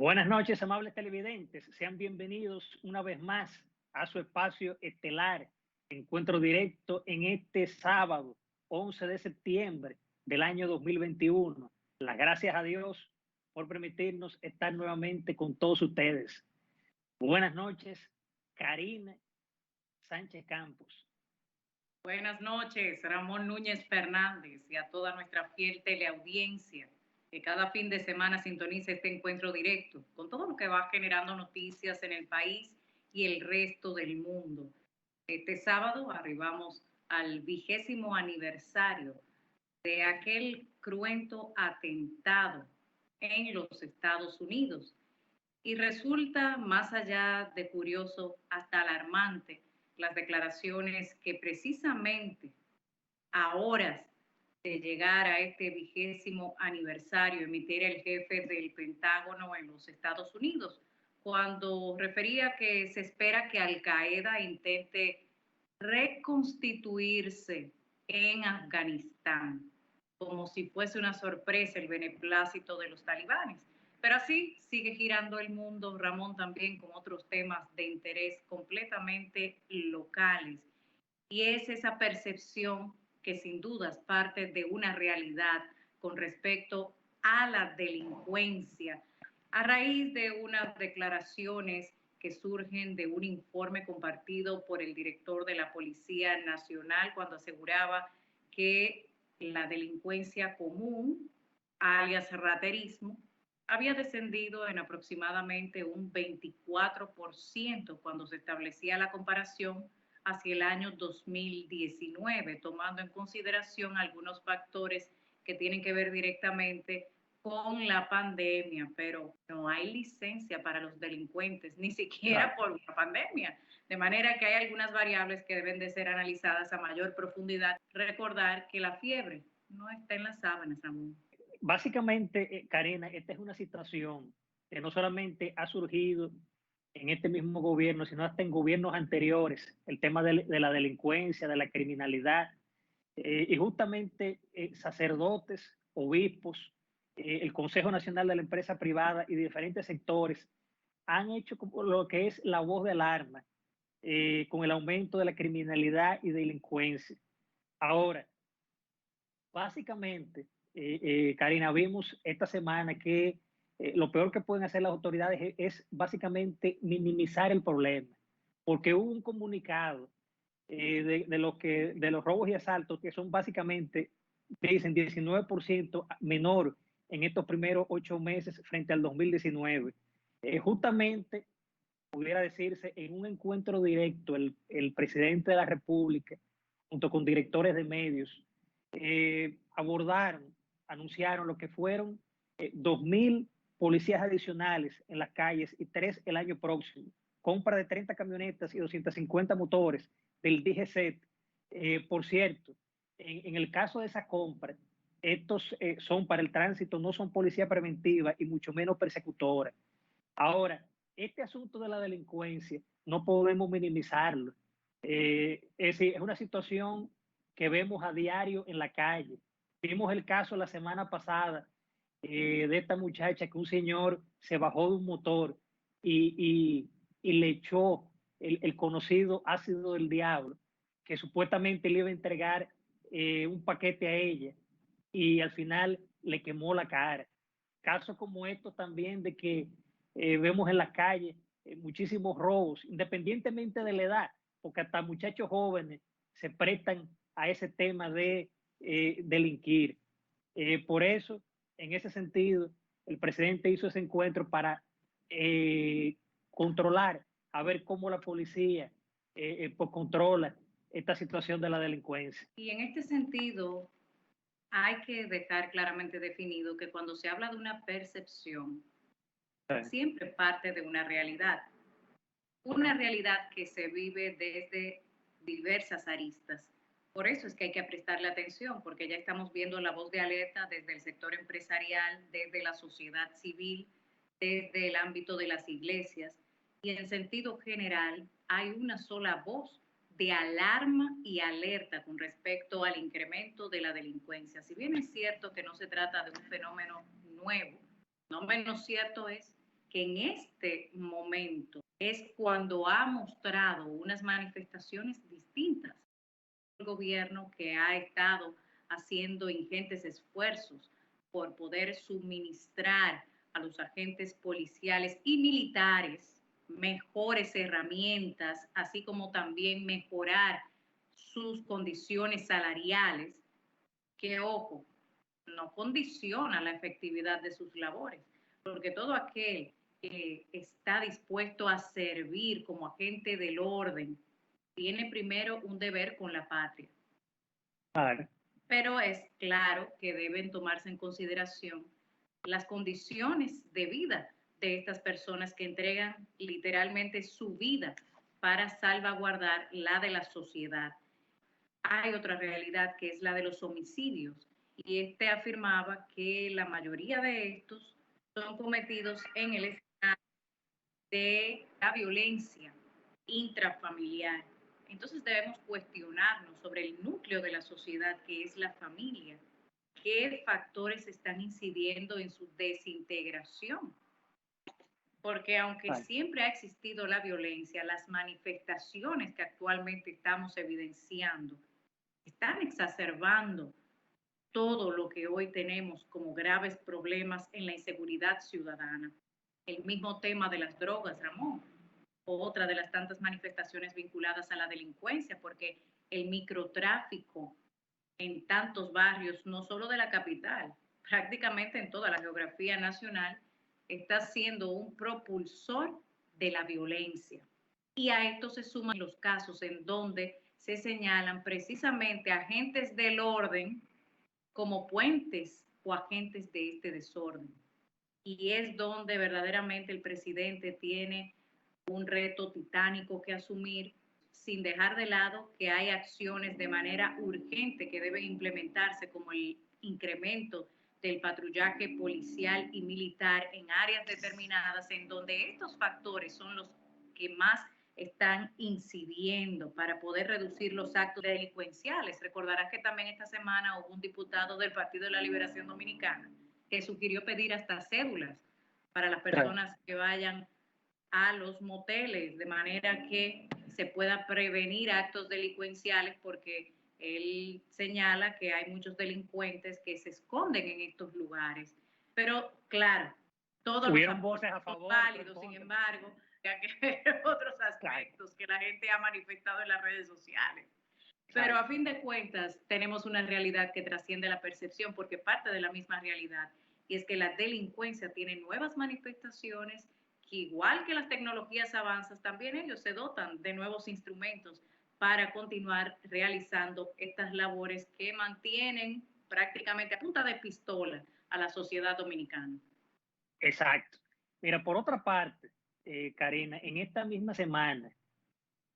Buenas noches, amables televidentes. Sean bienvenidos una vez más a su espacio estelar, encuentro directo en este sábado, 11 de septiembre del año 2021. Las gracias a Dios por permitirnos estar nuevamente con todos ustedes. Buenas noches, Karina Sánchez Campos. Buenas noches, Ramón Núñez Fernández, y a toda nuestra fiel teleaudiencia que cada fin de semana sintoniza este encuentro directo con todo lo que va generando noticias en el país y el resto del mundo. Este sábado arribamos al 20º aniversario de aquel cruento atentado en los Estados Unidos, y resulta, más allá de curioso, hasta alarmante las declaraciones que precisamente a horas de llegar a este 20º aniversario emitiera el jefe del Pentágono en los Estados Unidos, cuando refería que se espera que Al Qaeda intente reconstituirse en Afganistán, como si fuese una sorpresa el beneplácito de los talibanes. Pero así sigue girando el mundo, Ramón, también con otros temas de interés completamente locales. Y es esa percepción que sin duda es parte de una realidad con respecto a la delincuencia, a raíz de unas declaraciones que surgen de un informe compartido por el director de la Policía Nacional, cuando aseguraba que la delincuencia común, alias raterismo, había descendido en aproximadamente un 24% cuando se establecía la comparación hacia el año 2019, tomando en consideración algunos factores que tienen que ver directamente con la pandemia, pero no hay licencia para los delincuentes, ni siquiera por una pandemia. De manera que hay algunas variables que deben de ser analizadas a mayor profundidad. Recordar que la fiebre no está en las sábanas, Ramón. Básicamente, Karina, esta es una situación que no solamente ha surgido en este mismo gobierno, sino hasta en gobiernos anteriores, el tema de la delincuencia, de la criminalidad, y justamente sacerdotes, obispos, el Consejo Nacional de la Empresa Privada y diferentes sectores han hecho lo que es la voz de alarma con el aumento de la criminalidad y delincuencia. Ahora, básicamente, Karina, vimos esta semana que lo peor que pueden hacer las autoridades es básicamente minimizar el problema, porque hubo un comunicado de los robos y asaltos que son básicamente, dicen, 19% menor en estos primeros 8 meses frente al 2019. Justamente, pudiera decirse, en un encuentro directo, el presidente de la República, junto con directores de medios, abordaron, anunciaron lo que fueron 2.000 policías adicionales en las calles y 3 el año próximo, compra de 30 camionetas y 250 motores del DGCET. Por cierto, en el caso de esa compra, estos son para el tránsito, no son policía preventiva y mucho menos persecutora. Ahora, este asunto de la delincuencia no podemos minimizarlo. Es una situación que vemos a diario en la calle. Vimos el caso la semana pasada de esta muchacha que un señor se bajó de un motor y le echó el conocido ácido del diablo, que supuestamente le iba a entregar un paquete a ella y al final le quemó la cara. Casos como estos también de que vemos en las calles muchísimos robos, independientemente de la edad, porque hasta muchachos jóvenes se prestan a ese tema de delinquir. Por eso, en ese sentido, el presidente hizo ese encuentro para controlar, a ver cómo la policía pues controla esta situación de la delincuencia. Y en este sentido, hay que dejar claramente definido que cuando se habla de una percepción, siempre parte de una realidad que se vive desde diversas aristas. Por eso es que hay que prestarle atención, porque ya estamos viendo la voz de alerta desde el sector empresarial, desde la sociedad civil, desde el ámbito de las iglesias, y en sentido general hay una sola voz de alarma y alerta con respecto al incremento de la delincuencia. Si bien es cierto que no se trata de un fenómeno nuevo, no menos cierto es que en este momento es cuando ha mostrado unas manifestaciones distintas. El gobierno que ha estado haciendo ingentes esfuerzos por poder suministrar a los agentes policiales y militares mejores herramientas, así como también mejorar sus condiciones salariales, que ojo, no condiciona la efectividad de sus labores, porque todo aquel que está dispuesto a servir como agente del orden tiene primero un deber con la patria. Claro. Pero es claro que deben tomarse en consideración las condiciones de vida de estas personas que entregan literalmente su vida para salvaguardar la de la sociedad. Hay otra realidad que es la de los homicidios, y este afirmaba que la mayoría de estos son cometidos en el escenario de la violencia intrafamiliar. Entonces debemos cuestionarnos sobre el núcleo de la sociedad, que es la familia. ¿Qué factores están incidiendo en su desintegración? Porque aunque Claro. siempre ha existido la violencia, las manifestaciones que actualmente estamos evidenciando están exacerbando todo lo que hoy tenemos como graves problemas en la inseguridad ciudadana. El mismo tema de las drogas, Ramón, otra de las tantas manifestaciones vinculadas a la delincuencia, porque el microtráfico en tantos barrios, no solo de la capital, prácticamente en toda la geografía nacional, está siendo un propulsor de la violencia. Y a esto se suman los casos en donde se señalan precisamente agentes del orden como puentes o agentes de este desorden. Y es donde verdaderamente el presidente tiene un reto titánico que asumir, sin dejar de lado que hay acciones de manera urgente que deben implementarse, como el incremento del patrullaje policial y militar en áreas determinadas, en donde estos factores son los que más están incidiendo para poder reducir los actos delincuenciales. Recordarás que también esta semana hubo un diputado del Partido de la Liberación Dominicana que sugirió pedir hasta cédulas para las personas que vayan a los moteles, de manera que se pueda prevenir actos delincuenciales, porque él señala que hay muchos delincuentes que se esconden en estos lugares. Pero claro, todos Hubieron los voces a son favor, válidos, sin embargo, hay que ver otros aspectos que la gente ha manifestado en las redes sociales. Pero a fin de cuentas, tenemos una realidad que trasciende la percepción, porque parte de la misma realidad, y es que la delincuencia tiene nuevas manifestaciones, que igual que las tecnologías avanzan, también ellos se dotan de nuevos instrumentos para continuar realizando estas labores que mantienen prácticamente a punta de pistola a la sociedad dominicana. Exacto. Mira, por otra parte, Karina, en esta misma semana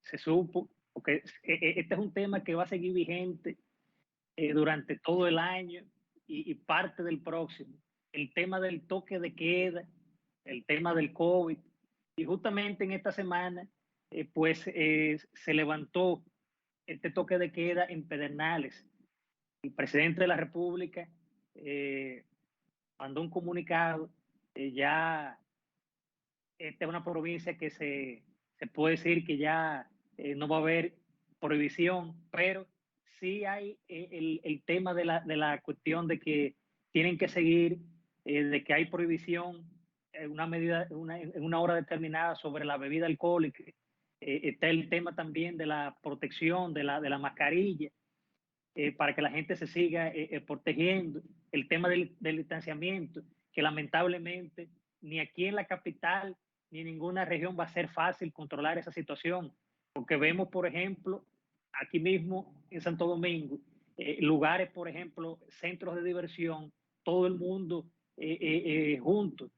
se supo, porque este es un tema que va a seguir vigente durante todo el año y parte del próximo, el tema del toque de queda, el tema del COVID, y justamente en esta semana, se levantó este toque de queda en Pedernales. El presidente de la República mandó un comunicado. Ya esta es una provincia que se puede decir que ya no va a haber prohibición, pero sí hay el tema de la cuestión de que tienen que seguir, de que hay prohibición en una medida, en una hora determinada sobre la bebida alcohólica. Está el tema también de la protección de la mascarilla, para que la gente se siga protegiendo, el tema del distanciamiento, que lamentablemente ni aquí en la capital ni en ninguna región va a ser fácil controlar esa situación, porque vemos, por ejemplo, aquí mismo en Santo Domingo, lugares, por ejemplo, centros de diversión, todo el mundo juntos,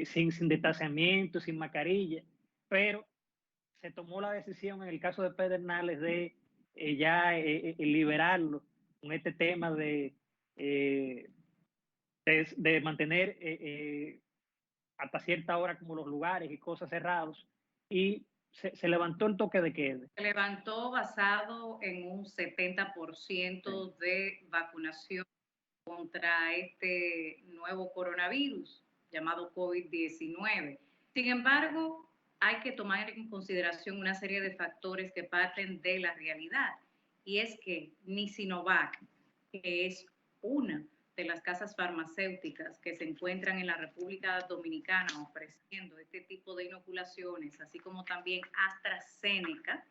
sin distanciamiento, sin mascarilla, pero se tomó la decisión en el caso de Pedernales de liberarlo con este tema de mantener hasta cierta hora como los lugares y cosas cerrados, y se levantó el toque de queda. Se levantó basado en un 70% de vacunación contra este nuevo coronavirus llamado COVID-19. Sin embargo, hay que tomar en consideración una serie de factores que parten de la realidad, y es que ni Sinovac, que es una de las casas farmacéuticas que se encuentran en la República Dominicana ofreciendo este tipo de inoculaciones, así como también AstraZeneca,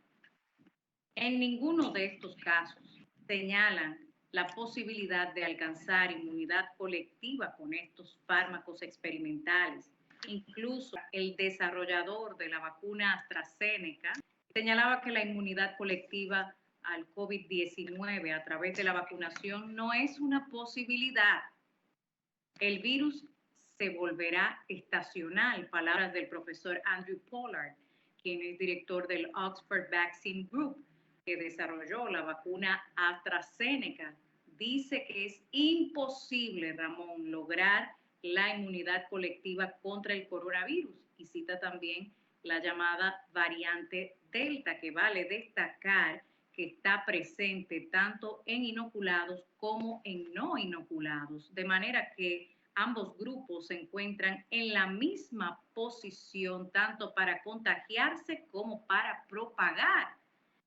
en ninguno de estos casos señalan la posibilidad de alcanzar inmunidad colectiva con estos fármacos experimentales. Incluso el desarrollador de la vacuna AstraZeneca señalaba que la inmunidad colectiva al COVID-19 a través de la vacunación no es una posibilidad. El virus se volverá estacional, palabras del profesor Andrew Pollard, quien es director del Oxford Vaccine Group, que desarrolló la vacuna AstraZeneca. Dice que es imposible, Ramón, lograr la inmunidad colectiva contra el coronavirus, y cita también la llamada variante Delta, que vale destacar que está presente tanto en inoculados como en no inoculados, de manera que ambos grupos se encuentran en la misma posición tanto para contagiarse como para propagar.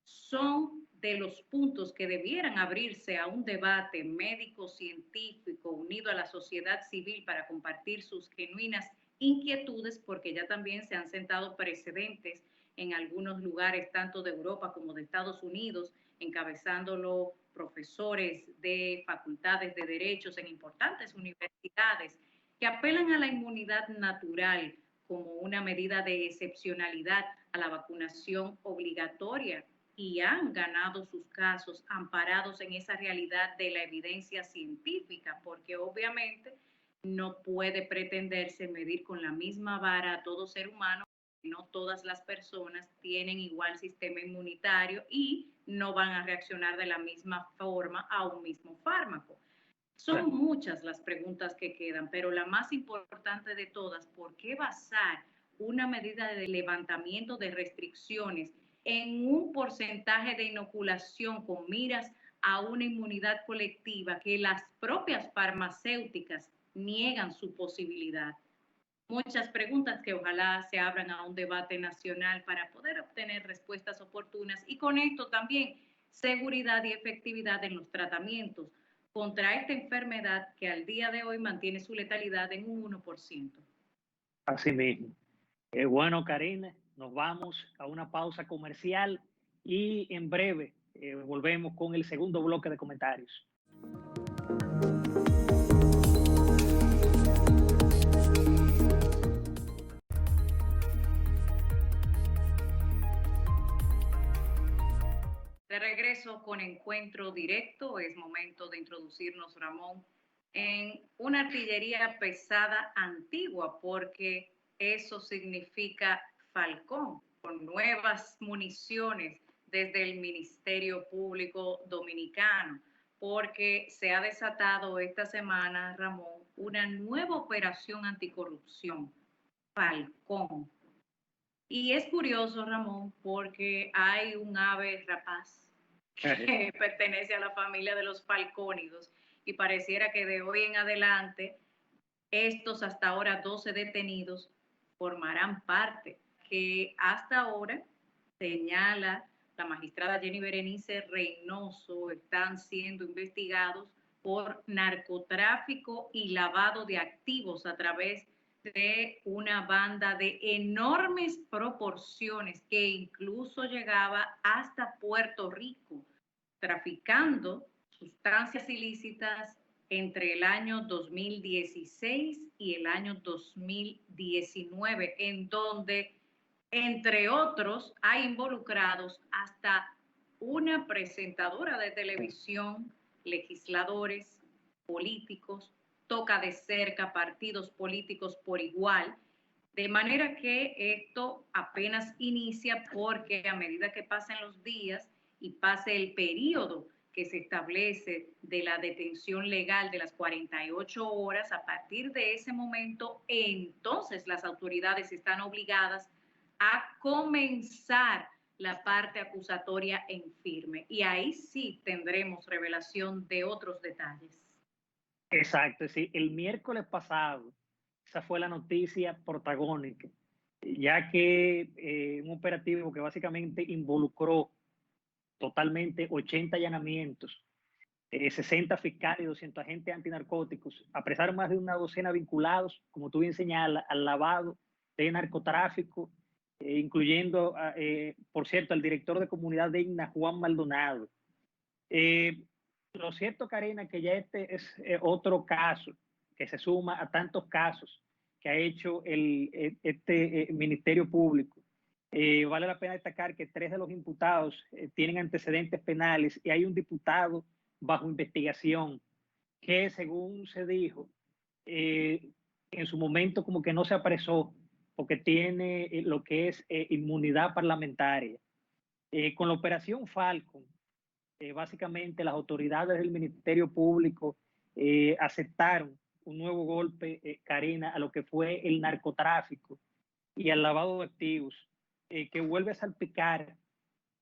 Son de los puntos que debieran abrirse a un debate médico-científico unido a la sociedad civil para compartir sus genuinas inquietudes, porque ya también se han sentado precedentes en algunos lugares, tanto de Europa como de Estados Unidos, encabezándolo profesores de facultades de derechos en importantes universidades, que apelan a la inmunidad natural como una medida de excepcionalidad a la vacunación obligatoria, y han ganado sus casos amparados en esa realidad de la evidencia científica, porque obviamente no puede pretenderse medir con la misma vara a todo ser humano. No todas las personas tienen igual sistema inmunitario y no van a reaccionar de la misma forma a un mismo fármaco. Son muchas las preguntas que quedan, pero la más importante de todas, ¿por qué basar una medida de levantamiento de restricciones en un porcentaje de inoculación con miras a una inmunidad colectiva que las propias farmacéuticas niegan su posibilidad? Muchas preguntas que ojalá se abran a un debate nacional para poder obtener respuestas oportunas, y con esto también seguridad y efectividad en los tratamientos contra esta enfermedad que al día de hoy mantiene su letalidad en un 1%. Así mismo. Bueno, Karina, nos vamos a una pausa comercial y en breve volvemos con el segundo bloque de comentarios. De regreso con Encuentro Directo, es momento de introducirnos, Ramón, en una artillería pesada antigua, porque eso significa Falcón, con nuevas municiones desde el Ministerio Público Dominicano, porque se ha desatado esta semana, Ramón, una nueva operación anticorrupción, Falcón. Y es curioso, Ramón, porque hay un ave rapaz que pertenece a la familia de los falcónidos, y pareciera que de hoy en adelante estos hasta ahora 12 detenidos formarán parte, que hasta ahora, señala la magistrada Jenny Berenice Reynoso, están siendo investigados por narcotráfico y lavado de activos a través de una banda de enormes proporciones que incluso llegaba hasta Puerto Rico, traficando sustancias ilícitas entre el año 2016 y el año 2019, en donde, entre otros, hay involucrados hasta una presentadora de televisión, legisladores, políticos, toca de cerca partidos políticos por igual, de manera que esto apenas inicia, porque a medida que pasen los días y pase el periodo que se establece de la detención legal de las 48 horas, a partir de ese momento, entonces las autoridades están obligadas a comenzar la parte acusatoria en firme. Y ahí sí tendremos revelación de otros detalles. Exacto, sí. El miércoles pasado, esa fue la noticia protagónica, ya que un operativo que básicamente involucró totalmente 80 allanamientos, 60 fiscales y 200 agentes antinarcóticos, apresaron más de una docena vinculados, como tú bien señalas, al lavado de narcotráfico, incluyendo, por cierto, al director de Comunidad Digna, Juan Maldonado. Lo cierto, Karina, que ya este es otro caso que se suma a tantos casos que ha hecho este Ministerio Público. Vale la pena destacar que 3 de los imputados tienen antecedentes penales y hay un diputado bajo investigación que, según se dijo, en su momento como que no se apresó porque tiene lo que es inmunidad parlamentaria. Con la operación Falcon, básicamente las autoridades del Ministerio Público aceptaron un nuevo golpe, Karina, a lo que fue el narcotráfico y al lavado de activos, que vuelve a salpicar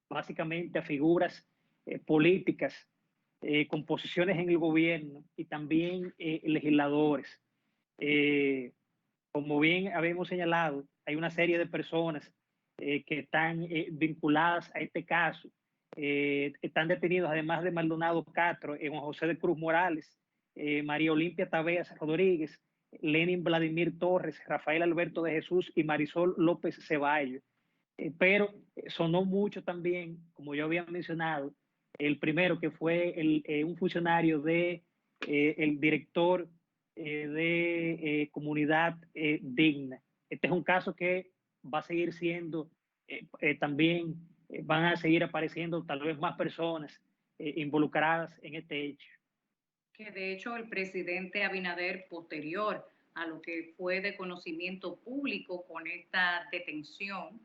básicamente a figuras políticas con posiciones en el gobierno y también legisladores. Como bien habíamos señalado, hay una serie de personas que están vinculadas a este caso. Están detenidos, además de Maldonado Castro, Juan José de Cruz Morales, María Olimpia Taveas Rodríguez, Lenin Vladimir Torres, Rafael Alberto de Jesús y Marisol López Ceballos. Pero sonó mucho también, como yo había mencionado, el primero que fue un funcionario de el director de Comunidad Digna. Este es un caso que va a seguir siendo también, van a seguir apareciendo tal vez más personas involucradas en este hecho. Que de hecho el presidente Abinader, posterior a lo que fue de conocimiento público con esta detención,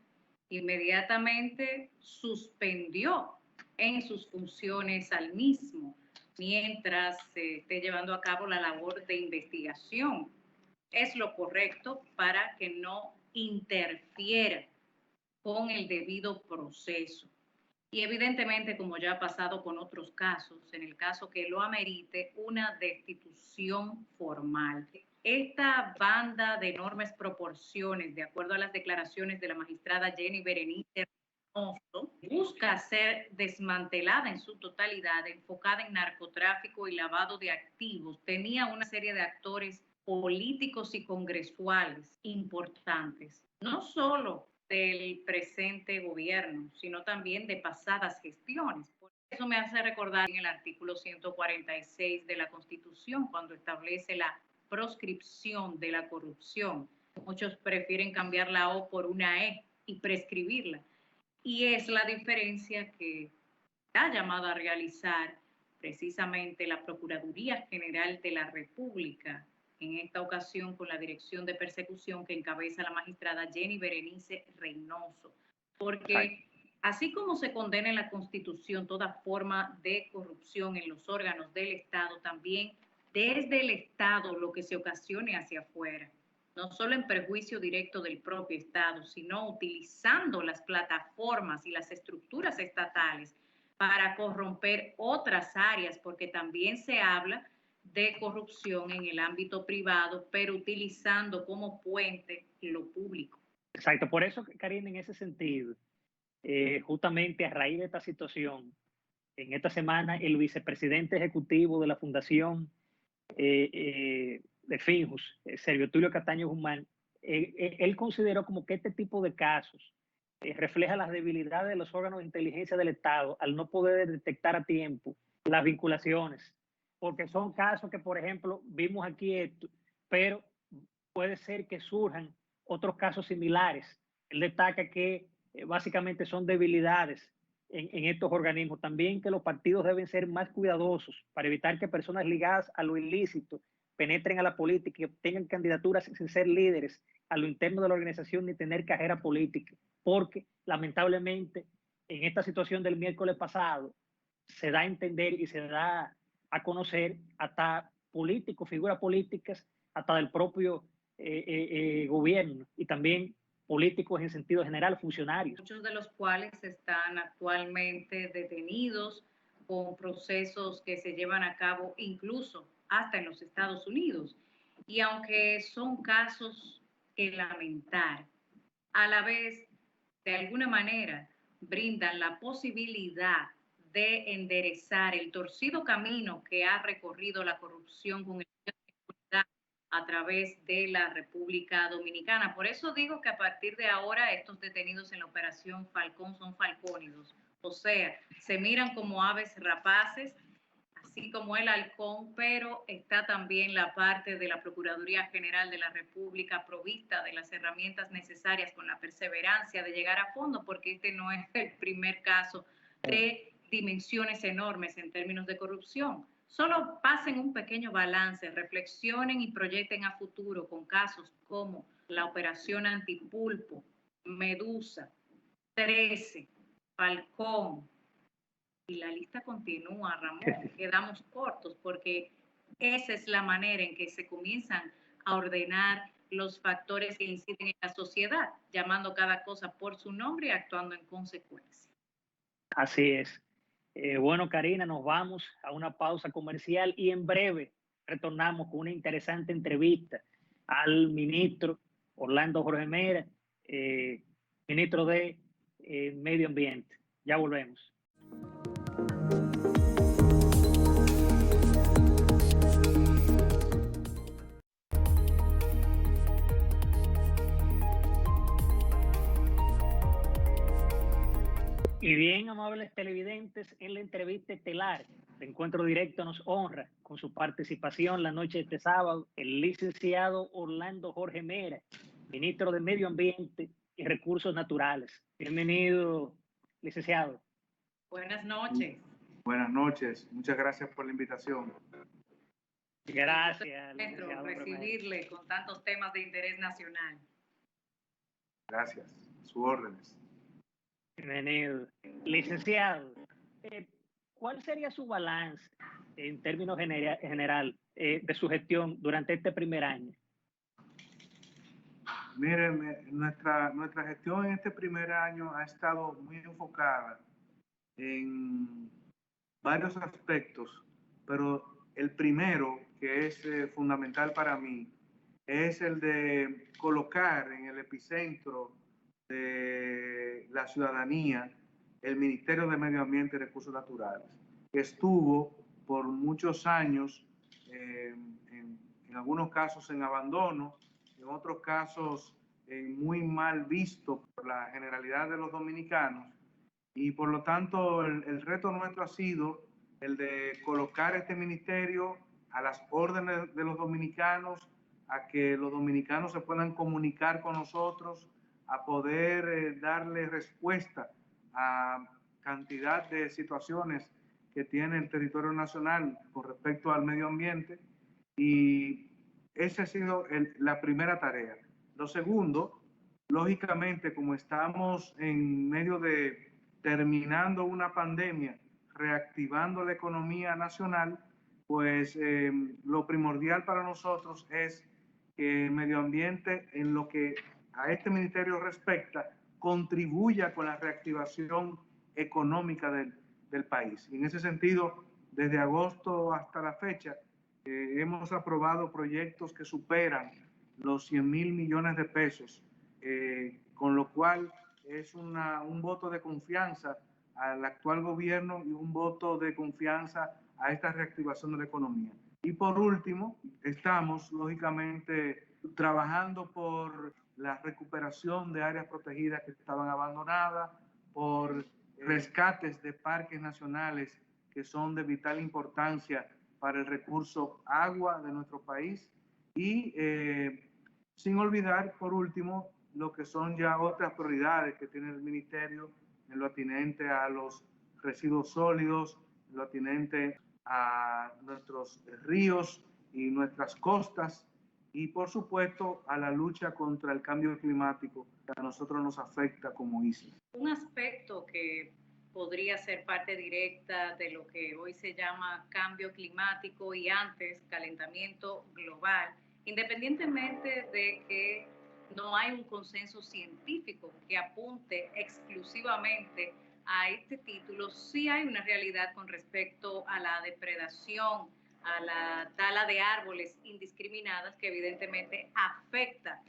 inmediatamente suspendió en sus funciones al mismo, mientras se esté llevando a cabo la labor de investigación. Es lo correcto para que no interfiera con el debido proceso. Y evidentemente, como ya ha pasado con otros casos, en el caso que lo amerite, una destitución formal. Esta banda de enormes proporciones, de acuerdo a las declaraciones de la magistrada Jenny Berenice Reynoso, busca ser desmantelada en su totalidad, enfocada en narcotráfico y lavado de activos. Tenía una serie de actores políticos y congresuales importantes, no solo del presente gobierno, sino también de pasadas gestiones. Por eso me hace recordar en el artículo 146 de la Constitución, cuando establece la proscripción de la corrupción. Muchos prefieren cambiar la O por una E y prescribirla. Y es la diferencia que está llamada a realizar precisamente la Procuraduría General de la República, en esta ocasión con la Dirección de Persecución que encabeza la magistrada Jenny Berenice Reynoso, porque así como se condena en la Constitución toda forma de corrupción en los órganos del Estado, también desde el Estado lo que se ocasione hacia afuera, no solo en perjuicio directo del propio Estado, sino utilizando las plataformas y las estructuras estatales para corromper otras áreas, porque también se habla de corrupción en el ámbito privado, pero utilizando como puente lo público. Exacto, por eso, Karina, en ese sentido, justamente a raíz de esta situación, en esta semana el vicepresidente ejecutivo de la Fundación de Finjus, Servio Tulio Cataño Guzmán, él consideró como que este tipo de casos refleja las debilidades de los órganos de inteligencia del Estado al no poder detectar a tiempo las vinculaciones, porque son casos que, por ejemplo, vimos aquí esto, pero puede ser que surjan otros casos similares. Él destaca que básicamente son debilidades en estos organismos. También que los partidos deben ser más cuidadosos para evitar que personas ligadas a lo ilícito penetren a la política y obtengan candidaturas sin ser líderes a lo interno de la organización ni tener carrera política, porque lamentablemente en esta situación del miércoles pasado se da a entender y se da a conocer hasta políticos, figuras políticas, hasta del propio gobierno y también políticos en sentido general, funcionarios. Muchos de los cuales están actualmente detenidos con procesos que se llevan a cabo incluso hasta en los Estados Unidos. Y aunque son casos que lamentar, a la vez, de alguna manera, brindan la posibilidad de enderezar el torcido camino que ha recorrido la corrupción con el a través de la República Dominicana. Por eso digo que a partir de ahora estos detenidos en la Operación Falcón son falcónidos, o sea, se miran como aves rapaces, así como el halcón, pero está también la parte de la Procuraduría General de la República provista de las herramientas necesarias con la perseverancia de llegar a fondo, porque este no es el primer caso de dimensiones enormes en términos de corrupción. Solo pasen un pequeño balance, reflexionen y proyecten a futuro con casos como la Operación Antipulpo, Medusa, 13, Falcón, y la lista continúa, Ramón. Quedamos cortos porque esa es la manera en que se comienzan a ordenar los factores que inciden en la sociedad, llamando cada cosa por su nombre y actuando en consecuencia. Así es. Bueno, Karina, nos vamos a una pausa comercial y en breve retornamos con una interesante entrevista al ministro Orlando Jorge Mera, ministro de Medio Ambiente. Ya volvemos. Y bien, amables televidentes, en la entrevista estelar de Encuentro Directo nos honra con su participación la noche de este sábado el licenciado Orlando Jorge Mera, ministro de Medio Ambiente y Recursos Naturales. Bienvenido, licenciado. Buenas noches. Buenas noches, muchas gracias por la invitación. Gracias, licenciado, recibirle con tantos temas de interés nacional. Gracias, sus órdenes. Bienvenido. Licenciado, ¿cuál sería su balance en términos general de su gestión durante este primer año? Miren, nuestra gestión en este primer año ha estado muy enfocada en varios aspectos, pero el primero, que es fundamental para mí, es el de colocar en el epicentro de la ciudadanía el Ministerio de Medio Ambiente y Recursos Naturales, que estuvo por muchos años, en algunos casos en abandono, en otros casos muy mal visto por la generalidad de los dominicanos, y por lo tanto el reto nuestro ha sido el de colocar este ministerio a las órdenes de los dominicanos, a que los dominicanos se puedan comunicar con nosotros, a poder darle respuesta a cantidad de situaciones que tiene el territorio nacional con respecto al medio ambiente, y esa ha sido la primera tarea. Lo segundo, lógicamente, como estamos en medio de terminando una pandemia, reactivando la economía nacional, pues lo primordial para nosotros es que el medio ambiente, en lo que a este ministerio respecta, contribuya con la reactivación económica del país. Y en ese sentido, desde agosto hasta la fecha, hemos aprobado proyectos que superan los 100.000 millones de pesos, con lo cual es un voto de confianza al actual gobierno y un voto de confianza a esta reactivación de la economía. Y por último, estamos lógicamente trabajando por la recuperación de áreas protegidas que estaban abandonadas, por rescates de parques nacionales que son de vital importancia para el recurso agua de nuestro país, y sin olvidar, por último, lo que son ya otras prioridades que tiene el ministerio en lo atinente a los residuos sólidos, en lo atinente a nuestros ríos y nuestras costas, y por supuesto a la lucha contra el cambio climático que a nosotros nos afecta como isla. Un aspecto que podría ser parte directa de lo que hoy se llama cambio climático y antes calentamiento global, independientemente de que no hay un consenso científico que apunte exclusivamente a este título, sí hay una realidad con respecto a la depredación, a la tala de árboles indiscriminadas que evidentemente afecta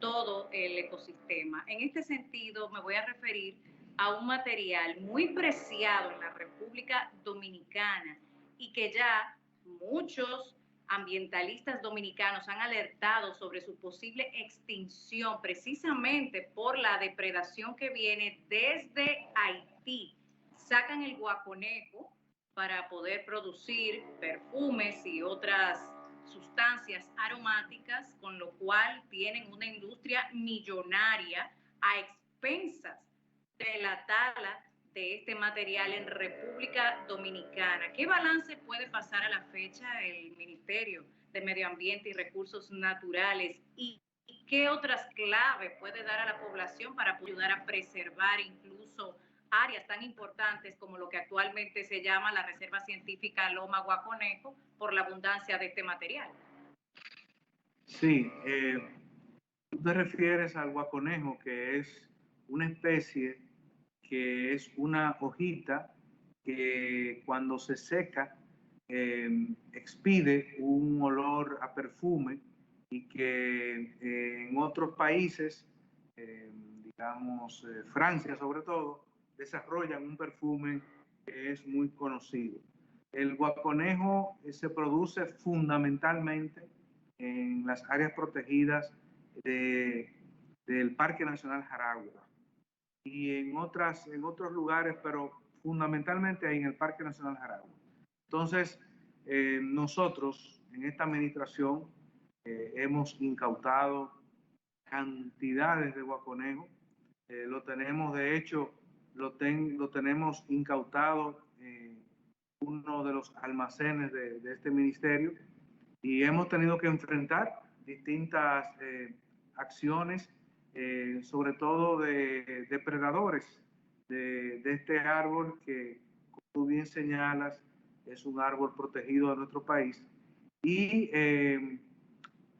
todo el ecosistema. En este sentido, me voy a referir a un material muy preciado en la República Dominicana y que ya muchos ambientalistas dominicanos han alertado sobre su posible extinción precisamente por la depredación que viene desde Haití. Sacan el guaconejo para poder producir perfumes y otras sustancias aromáticas, con lo cual tienen una industria millonaria a expensas de la tala de este material en República Dominicana. ¿Qué balance puede pasar a la fecha el Ministerio de Medio Ambiente y Recursos Naturales? ¿Y qué otras claves puede dar a la población para ayudar a preservar incluso áreas tan importantes como lo que actualmente se llama la Reserva Científica Loma Guaconejo por la abundancia de este material? Sí, tú te refieres al guaconejo, que es una especie que es una hojita que cuando se seca expide un olor a perfume y que en otros países, digamos Francia sobre todo, desarrollan un perfume que es muy conocido. El guaconejo se produce fundamentalmente en las áreas protegidas del Parque Nacional Jaragua y en otros lugares, pero fundamentalmente ahí en el Parque Nacional Jaragua. Entonces, nosotros en esta administración hemos incautado cantidades de guaconejo. Lo tenemos, de hecho, lo tenemos incautado en uno de los almacenes de este ministerio y hemos tenido que enfrentar distintas acciones, sobre todo de depredadores de este árbol que, como tú bien señalas, es un árbol protegido de nuestro país. Y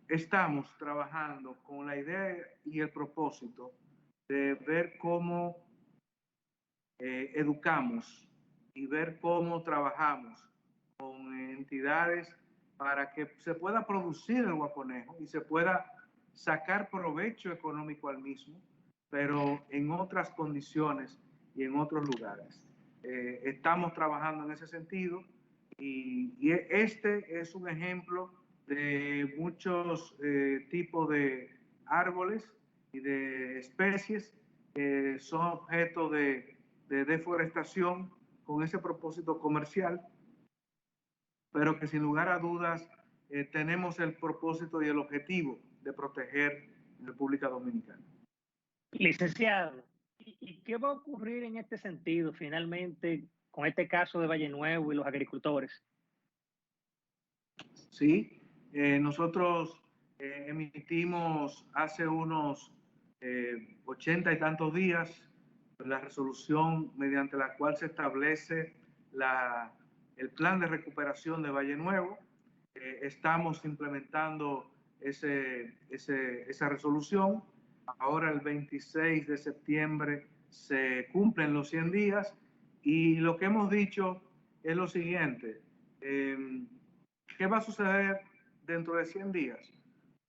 estamos trabajando con la idea y el propósito de ver cómo educamos y ver cómo trabajamos con entidades para que se pueda producir el guaconejo y se pueda sacar provecho económico al mismo, pero en otras condiciones y en otros lugares. Estamos trabajando en ese sentido y este es un ejemplo de muchos tipos de árboles y de especies que son objeto de deforestación con ese propósito comercial, pero que sin lugar a dudas tenemos el propósito y el objetivo de proteger República Dominicana. Licenciado, ¿y qué va a ocurrir en este sentido finalmente con este caso de Valle Nuevo y los agricultores? Sí, nosotros emitimos hace unos 80 y tantos días la resolución mediante la cual se establece el plan de recuperación de Valle Nuevo. Estamos implementando esa resolución. Ahora el 26 de septiembre se cumplen los 100 días y lo que hemos dicho es lo siguiente. ¿Qué va a suceder dentro de 100 días?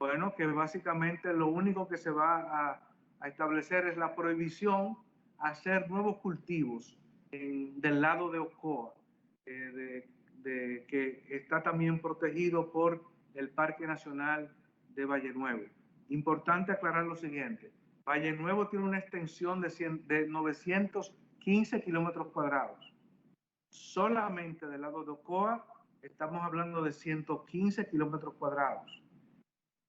Bueno, que básicamente lo único que se va a establecer es la prohibición a hacer nuevos cultivos del lado de Ocoa, que está también protegido por el Parque Nacional de Valle Nuevo. Importante aclarar lo siguiente: Valle Nuevo tiene una extensión de 915 kilómetros cuadrados. Solamente del lado de Ocoa estamos hablando de 115 kilómetros cuadrados.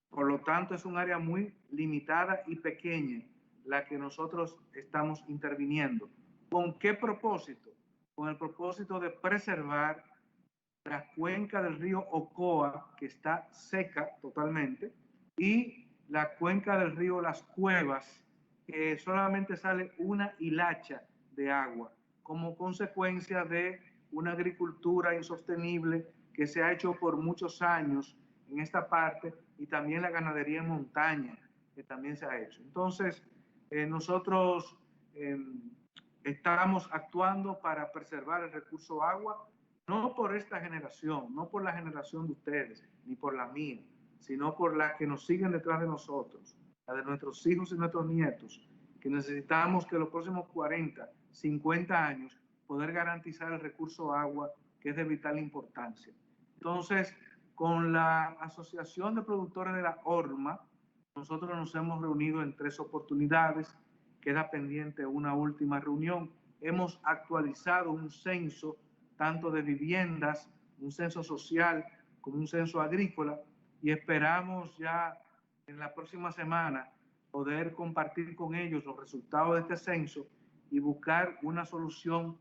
Por lo tanto, es un área muy limitada y pequeña la que nosotros estamos interviniendo. ¿Con qué propósito? Con el propósito de preservar la cuenca del río Ocoa, que está seca totalmente, y la cuenca del río Las Cuevas, que solamente sale una hilacha de agua, como consecuencia de una agricultura insostenible que se ha hecho por muchos años en esta parte, y también la ganadería en montaña, que también se ha hecho. Entonces, nosotros estamos actuando para preservar el recurso agua, no por esta generación, no por la generación de ustedes, ni por la mía, sino por las que nos siguen detrás de nosotros. la de nuestros hijos y nuestros nietos, que necesitamos que los próximos 40, 50 años poder garantizar el recurso agua, que es de vital importancia. Entonces, con la Asociación de Productores de la ORMA, nosotros nos hemos reunido en 3 oportunidades, queda pendiente una última reunión. Hemos actualizado un censo tanto de viviendas, un censo social como un censo agrícola, y esperamos ya en la próxima semana poder compartir con ellos los resultados de este censo y buscar una solución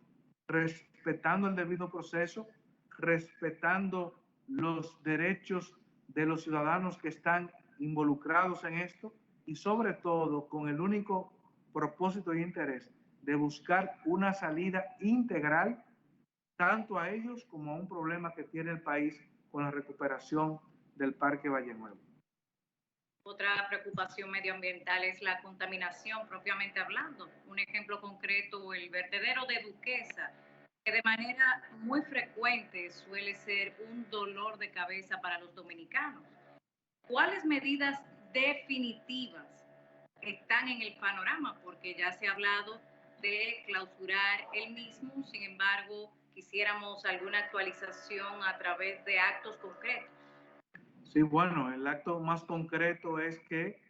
respetando el debido proceso, respetando los derechos de los ciudadanos que están involucrados en esto y sobre todo con el único propósito e interés de buscar una salida integral tanto a ellos como a un problema que tiene el país con la recuperación del Parque Valle Nuevo. Otra preocupación medioambiental es la contaminación propiamente hablando. Un ejemplo concreto, el vertedero de Duquesa, que de manera muy frecuente suele ser un dolor de cabeza para los dominicanos. ¿Cuáles medidas definitivas están en el panorama? Porque ya se ha hablado de clausurar el mismo, sin embargo, quisiéramos alguna actualización a través de actos concretos. Sí, bueno, el acto más concreto es que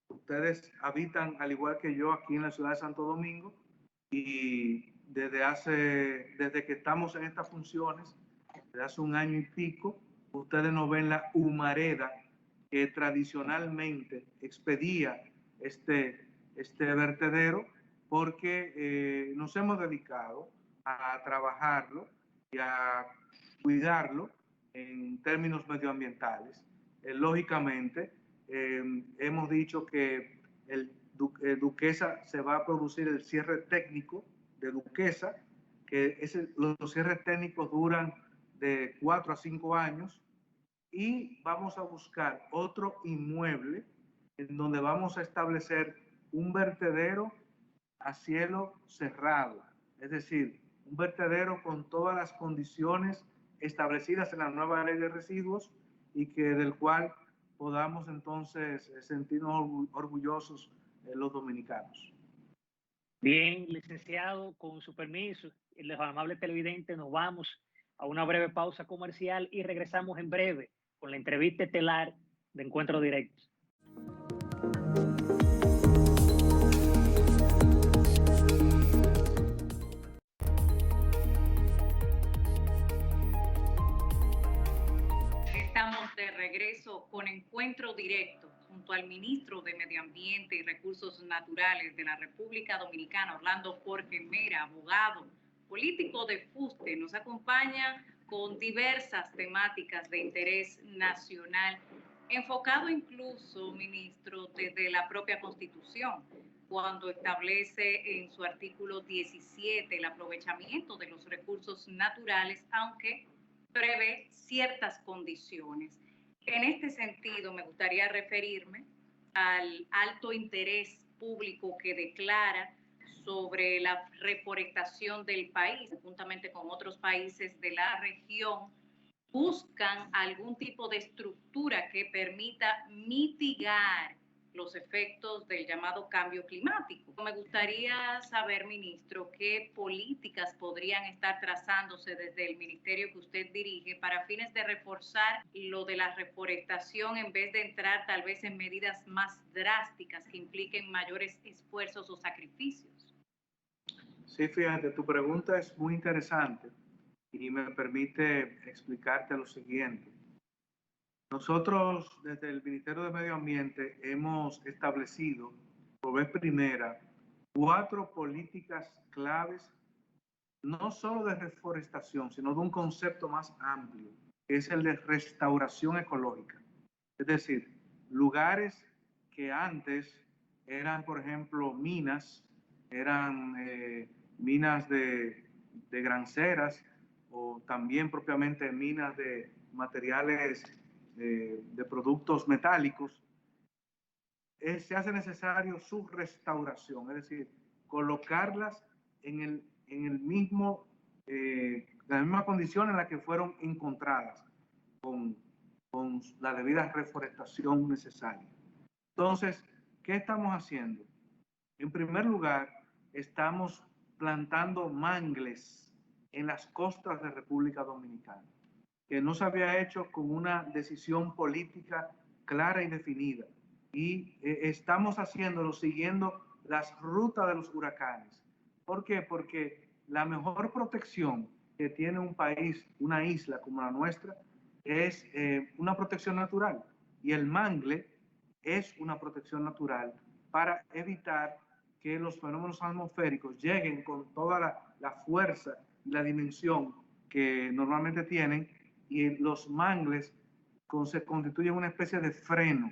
ustedes habitan, al igual que yo, aquí en la ciudad de Santo Domingo, y desde que estamos en estas funciones, desde hace un año y pico, ustedes nos ven la humareda que tradicionalmente expedía este vertedero, porque nos hemos dedicado a trabajarlo y a cuidarlo en términos medioambientales. Lógicamente, hemos dicho que Duquesa se va a producir el cierre técnico de Duquesa, que los cierres técnicos duran de 4 a 5 años, y vamos a buscar otro inmueble en donde vamos a establecer un vertedero a cielo cerrado, es decir, un vertedero con todas las condiciones establecidas en la nueva ley de residuos y del cual podamos entonces sentirnos orgullosos los dominicanos. Bien, licenciado, con su permiso, los amables televidentes, nos vamos a una breve pausa comercial y regresamos en breve con la entrevista estelar de Encuentro Directo. Estamos de regreso con Encuentro Directo junto al ministro de Medio Ambiente y Recursos Naturales de la República Dominicana, Orlando Jorge Mera, abogado, político de fuste. Nos acompaña con diversas temáticas de interés nacional, enfocado incluso, ministro, desde la propia Constitución, cuando establece en su artículo 17 el aprovechamiento de los recursos naturales, aunque prevé ciertas condiciones. En este sentido, me gustaría referirme al alto interés público que declara sobre la reforestación del país, juntamente con otros países de la región, buscan algún tipo de estructura que permita mitigar los efectos del llamado cambio climático. Me gustaría saber, ministro, qué políticas podrían estar trazándose desde el ministerio que usted dirige para fines de reforzar lo de la reforestación en vez de entrar tal vez en medidas más drásticas que impliquen mayores esfuerzos o sacrificios. Sí, fíjate, tu pregunta es muy interesante y me permite explicarte lo siguiente. Nosotros, desde el Ministerio de Medio Ambiente, hemos establecido, por vez primera, 4 políticas claves, no solo de reforestación, sino de un concepto más amplio, que es el de restauración ecológica. Es decir, lugares que antes eran, por ejemplo, minas, eran minas de granceras, o también propiamente minas de materiales de productos metálicos, se hace necesario su restauración, es decir, colocarlas en la misma condición en la que fueron encontradas, con la debida reforestación necesaria. Entonces, ¿qué estamos haciendo? En primer lugar, estamos plantando mangles en las costas de República Dominicana, que no se había hecho con una decisión política clara y definida. Y estamos haciéndolo siguiendo las rutas de los huracanes. ¿Por qué? Porque la mejor protección que tiene un país, una isla como la nuestra, es una protección natural. Y el mangle es una protección natural para evitar que los fenómenos atmosféricos lleguen con toda la fuerza y la dimensión que normalmente tienen, y los mangles se constituyen una especie de freno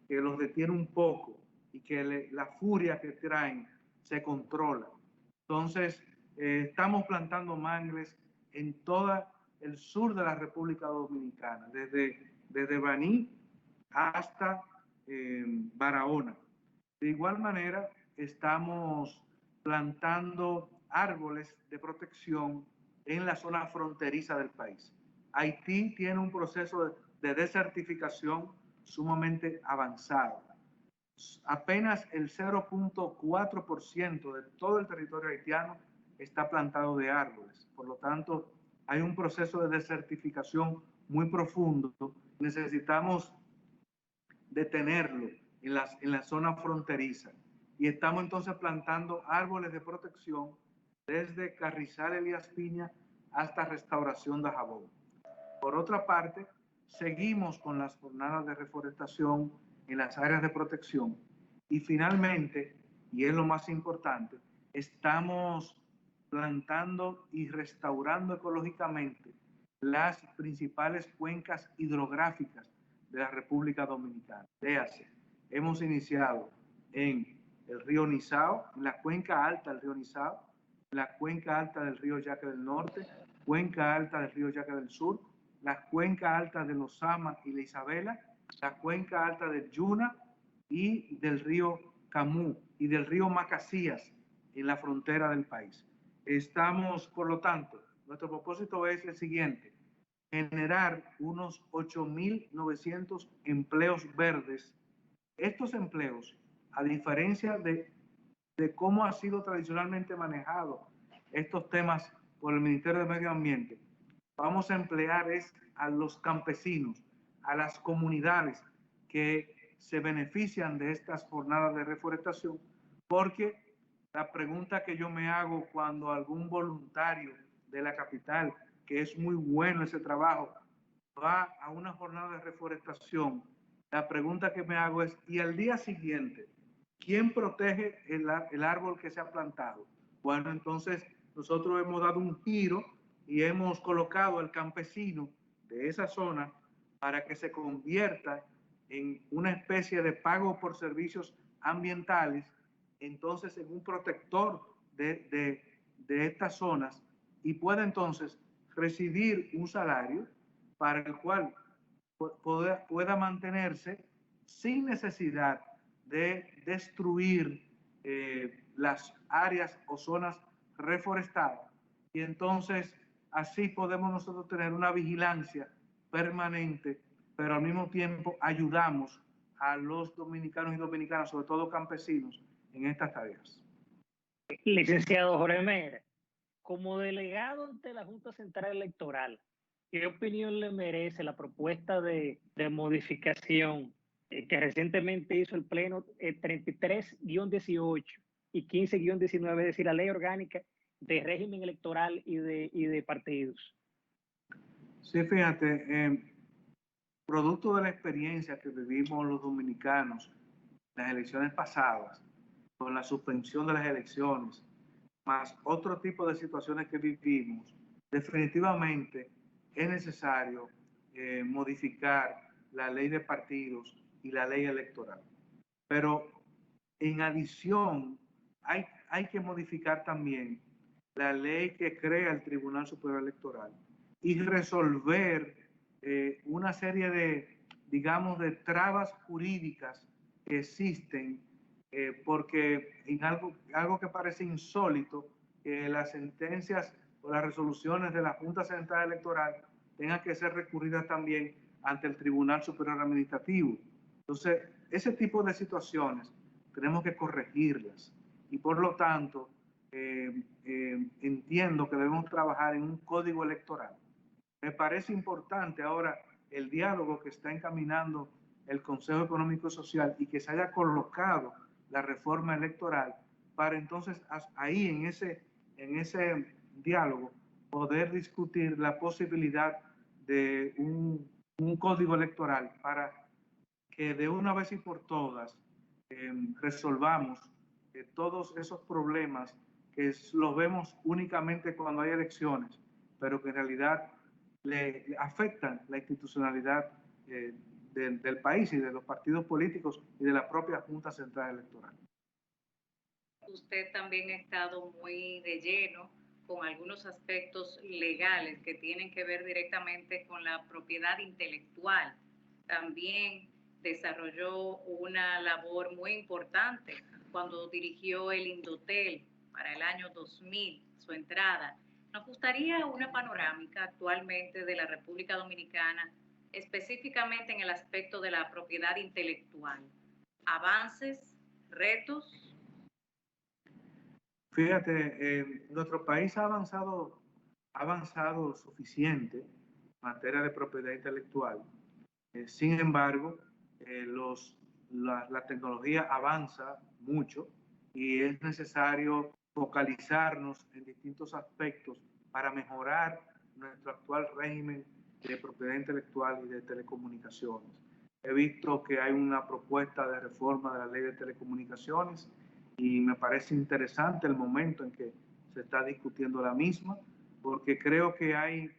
que los detiene un poco y que la furia que traen se controla. Entonces, estamos plantando mangles en todo el sur de la República Dominicana, desde Baní hasta Barahona. De igual manera, estamos plantando árboles de protección en la zona fronteriza del país. Haití tiene un proceso de desertificación sumamente avanzado. Apenas el 0.4% de todo el territorio haitiano está plantado de árboles. Por lo tanto, hay un proceso de desertificación muy profundo. Necesitamos detenerlo en la zona fronteriza. Y estamos entonces plantando árboles de protección desde Carrizal Elías Piña hasta Restauración de Jabón. Por otra parte, seguimos con las jornadas de reforestación en las áreas de protección. Y finalmente, y es lo más importante, estamos plantando y restaurando ecológicamente las principales cuencas hidrográficas de la República Dominicana. Léase, hemos iniciado en el río Nizao, en la cuenca alta del río Nizao, en la cuenca alta del río Yaque del Norte, cuenca alta del río Yaque del Sur, la cuenca alta de los Sama y la Isabela, la cuenca alta del Yuna y del río Camú y del río Macasías en la frontera del país. Estamos, por lo tanto, nuestro propósito es el siguiente: generar unos 8.900 empleos verdes. Estos empleos, a diferencia de cómo ha sido tradicionalmente manejado estos temas por el Ministerio de Medio Ambiente, vamos a emplear a los campesinos, a las comunidades que se benefician de estas jornadas de reforestación, porque la pregunta que yo me hago cuando algún voluntario de la capital, que es muy bueno ese trabajo, va a una jornada de reforestación, la pregunta que me hago es, ¿y al día siguiente, quién protege el árbol que se ha plantado? Bueno, entonces nosotros hemos dado un giro y hemos colocado al campesino de esa zona para que se convierta en una especie de pago por servicios ambientales, entonces en un protector de estas zonas, y pueda entonces recibir un salario para el cual pueda mantenerse sin necesidad de destruir las áreas o zonas reforestadas. Y entonces así podemos nosotros tener una vigilancia permanente, pero al mismo tiempo ayudamos a los dominicanos y dominicanas, sobre todo campesinos, en estas tareas. Licenciado Jorge Mera, como delegado ante la Junta Central Electoral, ¿qué opinión le merece la propuesta de modificación que recientemente hizo el Pleno 33-18 y 15-19, es decir, la ley orgánica de régimen electoral y de partidos? Sí, fíjate, producto de la experiencia que vivimos los dominicanos en las elecciones pasadas, con la suspensión de las elecciones, más otro tipo de situaciones que vivimos, definitivamente es necesario modificar la ley de partidos y la ley electoral. Pero en adición, hay que modificar también la ley que crea el Tribunal Superior Electoral y resolver una serie de, digamos, de trabas jurídicas que existen, porque en algo que parece insólito, que las sentencias o las resoluciones de la Junta Central Electoral tengan que ser recurridas también ante el Tribunal Superior Administrativo. Entonces, ese tipo de situaciones tenemos que corregirlas y por lo tanto entiendo que debemos trabajar en un código electoral. Me parece importante ahora el diálogo que está encaminando el Consejo Económico y Social y que se haya colocado la reforma electoral para entonces ahí en ese diálogo poder discutir la posibilidad de un código electoral para que de una vez y por todas resolvamos todos esos problemas que los vemos únicamente cuando hay elecciones, pero que en realidad le afectan la institucionalidad del país y de los partidos políticos y de la propia Junta Central Electoral. Usted también ha estado muy de lleno con algunos aspectos legales que tienen que ver directamente con la propiedad intelectual. También desarrolló una labor muy importante cuando dirigió el Indotel para el año 2000, su entrada. Nos gustaría una panorámica actualmente de la República Dominicana, específicamente en el aspecto de la propiedad intelectual. Avances, retos. Fíjate, nuestro país ha avanzado suficiente en materia de propiedad intelectual. Sin embargo, la tecnología avanza mucho y es necesario focalizarnos en distintos aspectos para mejorar nuestro actual régimen de propiedad intelectual y de telecomunicaciones. He visto que hay una propuesta de reforma de la ley de telecomunicaciones y me parece interesante el momento en que se está discutiendo la misma, porque creo que hay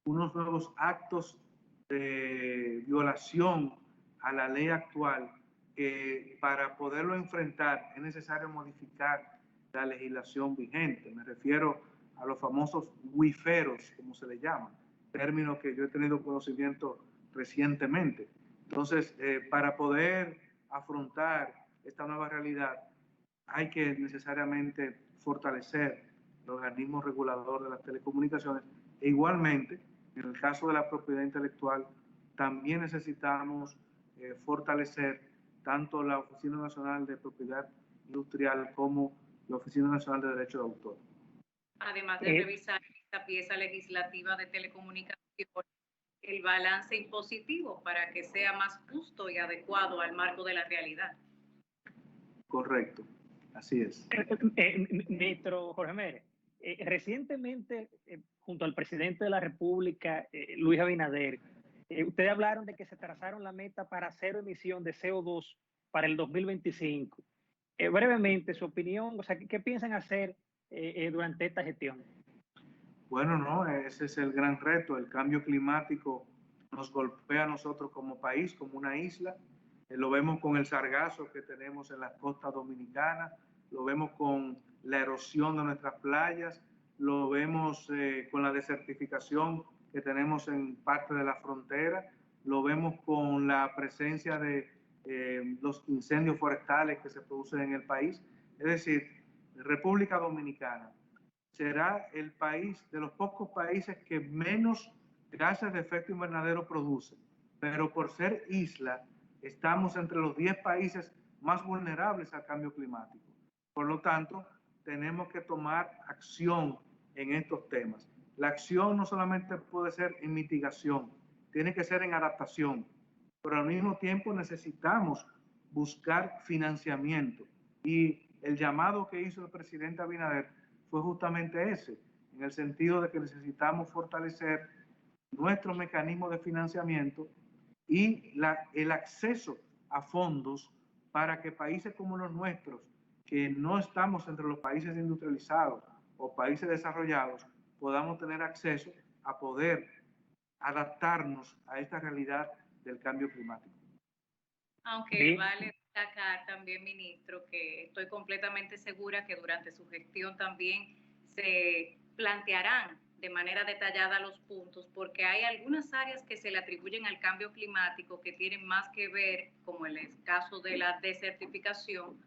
unos nuevos actos de violación a la ley actual que para poderlo enfrentar es necesario modificar la legislación vigente. Me refiero a los famosos wiferos, como se le llama, término que yo he tenido conocimiento recientemente. Entonces, para poder afrontar esta nueva realidad, hay que necesariamente fortalecer el organismo regulador de las telecomunicaciones e igualmente, en el caso de la propiedad intelectual, también necesitamos fortalecer tanto la Oficina Nacional de Propiedad Industrial como la Oficina Nacional de Derecho de Autor. Además de revisar esta pieza legislativa de telecomunicaciones, el balance impositivo para que sea más justo y adecuado al marco de la realidad. Correcto, así es. Ministro Jorge Mérez, recientemente, junto al presidente de la República, Luis Abinader, ustedes hablaron de que se trazaron la meta para cero emisión de CO2 para el 2025. Brevemente, su opinión, o sea, ¿qué piensan hacer durante esta gestión? Bueno, no, ese es el gran reto. El cambio climático nos golpea a nosotros como país, como una isla. Lo vemos con el sargazo que tenemos en las costas dominicanas, lo vemos con la erosión de nuestras playas, lo vemos con la desertificación que tenemos en parte de la frontera, lo vemos con la presencia de los incendios forestales que se producen en el país. Es decir, República Dominicana será el país de los pocos países que menos gases de efecto invernadero produce, pero por ser isla estamos entre los 10 países más vulnerables al cambio climático. Por lo tanto, tenemos que tomar acción en estos temas. La acción no solamente puede ser en mitigación, tiene que ser en adaptación, pero al mismo tiempo necesitamos buscar financiamiento. Y el llamado que hizo el presidente Abinader fue justamente ese, en el sentido de que necesitamos fortalecer nuestros mecanismos de financiamiento y el acceso a fondos para que países como los nuestros, que no estamos entre los países industrializados o países desarrollados, podamos tener acceso a poder adaptarnos a esta realidad del cambio climático. Aunque vale destacar también, ministro, que estoy completamente segura que durante su gestión también se plantearán de manera detallada los puntos, porque hay algunas áreas que se le atribuyen al cambio climático que tienen más que ver, como el caso de la desertificación,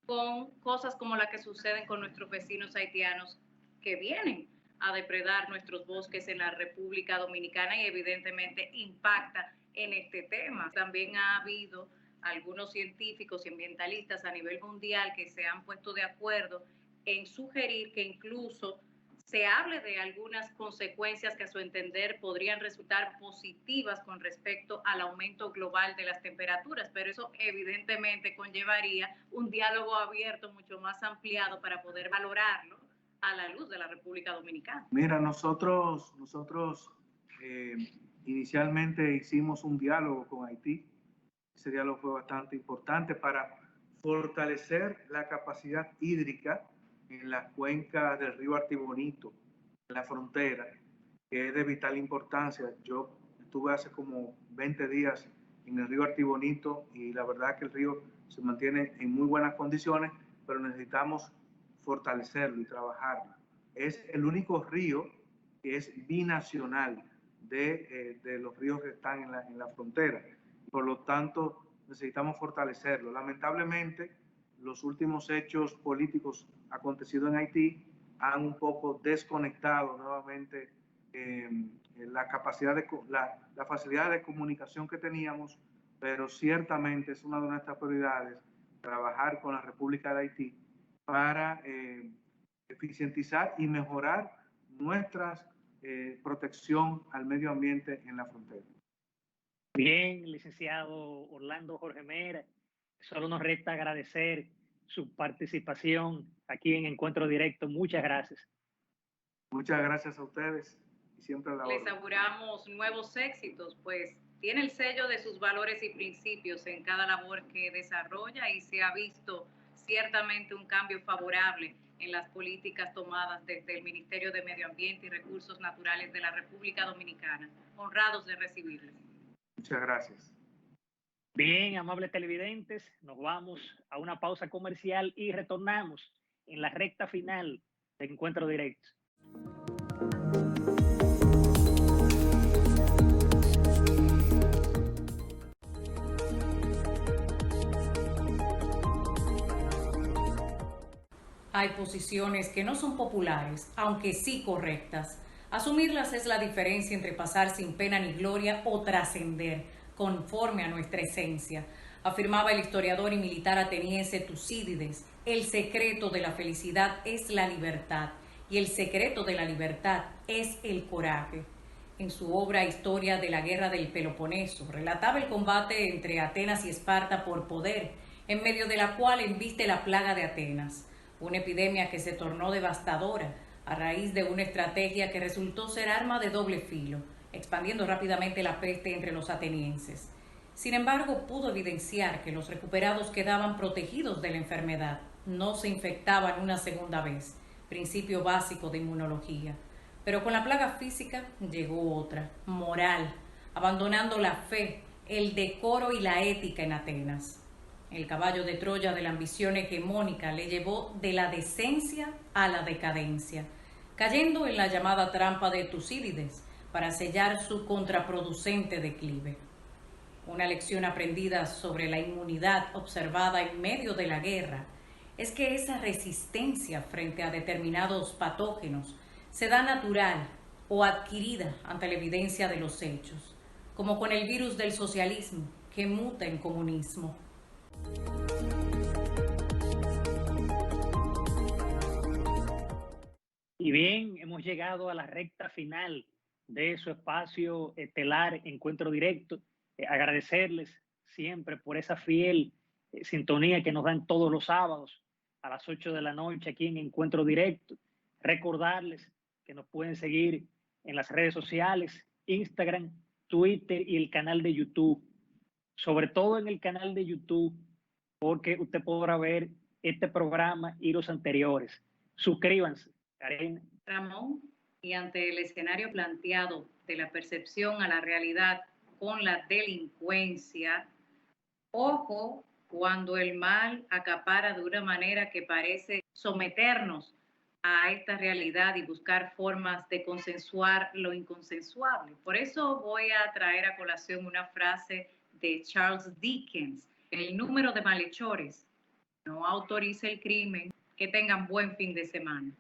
con cosas como las que suceden con nuestros vecinos haitianos que vienen a depredar nuestros bosques en la República Dominicana y evidentemente impacta en este tema. También ha habido algunos científicos y ambientalistas a nivel mundial que se han puesto de acuerdo en sugerir que incluso se hable de algunas consecuencias que a su entender podrían resultar positivas con respecto al aumento global de las temperaturas, pero eso evidentemente conllevaría un diálogo abierto mucho más ampliado para poder valorarlo a la luz de la República Dominicana. Mira, nosotros inicialmente hicimos un diálogo con Haití. Ese diálogo fue bastante importante para fortalecer la capacidad hídrica en las cuencas del río Artibonito, en la frontera, que es de vital importancia. Yo estuve hace como 20 días en el río Artibonito y la verdad que el río se mantiene en muy buenas condiciones, pero necesitamos fortalecerlo y trabajarlo. Es el único río que es binacional de los ríos que están en la frontera. Por lo tanto, necesitamos fortalecerlo. Lamentablemente, los últimos hechos políticos acontecidos en Haití han un poco desconectado nuevamente la capacidad la facilidad de comunicación que teníamos, pero ciertamente es una de nuestras prioridades trabajar con la República de Haití para eficientizar y mejorar nuestra protección al medio ambiente en la frontera. Bien, licenciado Orlando Jorge Mera, solo nos resta agradecer su participación aquí en Encuentro Directo. Muchas gracias. Muchas gracias a ustedes y siempre a la Les orden. auguramos nuevos éxitos, pues tiene el sello de sus valores y principios en cada labor que desarrolla y se ha visto ciertamente un cambio favorable en las políticas tomadas desde el Ministerio de Medio Ambiente y Recursos Naturales de la República Dominicana. Honrados de recibirles. Muchas gracias. Bien, amables televidentes, nos vamos a una pausa comercial y retornamos en la recta final de Encuentro Directo. Hay posiciones que no son populares, aunque sí correctas. Asumirlas es la diferencia entre pasar sin pena ni gloria o trascender, conforme a nuestra esencia. Afirmaba el historiador y militar ateniense Tucídides, el secreto de la felicidad es la libertad, y el secreto de la libertad es el coraje. En su obra Historia de la Guerra del Peloponeso, relataba el combate entre Atenas y Esparta por poder, en medio de la cual embiste la plaga de Atenas, una epidemia que se tornó devastadora a raíz de una estrategia que resultó ser arma de doble filo, expandiendo rápidamente la peste entre los atenienses. Sin embargo, pudo evidenciar que los recuperados quedaban protegidos de la enfermedad, no se infectaban una segunda vez, principio básico de inmunología. Pero con la plaga física llegó otra, moral, abandonando la fe, el decoro y la ética en Atenas. El caballo de Troya de la ambición hegemónica le llevó de la decencia a la decadencia, cayendo en la llamada trampa de Tucídides para sellar su contraproducente declive. Una lección aprendida sobre la inmunidad observada en medio de la guerra es que esa resistencia frente a determinados patógenos se da natural o adquirida ante la evidencia de los hechos, como con el virus del socialismo que muta en comunismo. Y bien, hemos llegado a la recta final de su espacio estelar Encuentro Directo. Agradecerles siempre por esa fiel sintonía que nos dan todos los sábados a las 8 de la noche aquí en Encuentro Directo. Recordarles que nos pueden seguir en las redes sociales, Instagram, Twitter y el canal de YouTube. Sobre todo en el canal de YouTube, porque usted podrá ver este programa y los anteriores. Suscríbanse. Karen. Ramón, y ante el escenario planteado de la percepción a la realidad con la delincuencia, ojo cuando el mal acapara de una manera que parece someternos a esta realidad y buscar formas de consensuar lo inconsensuable. Por eso voy a traer a colación una frase de Charles Dickens: el número de malhechores no autoriza el crimen. Que tengan buen fin de semana.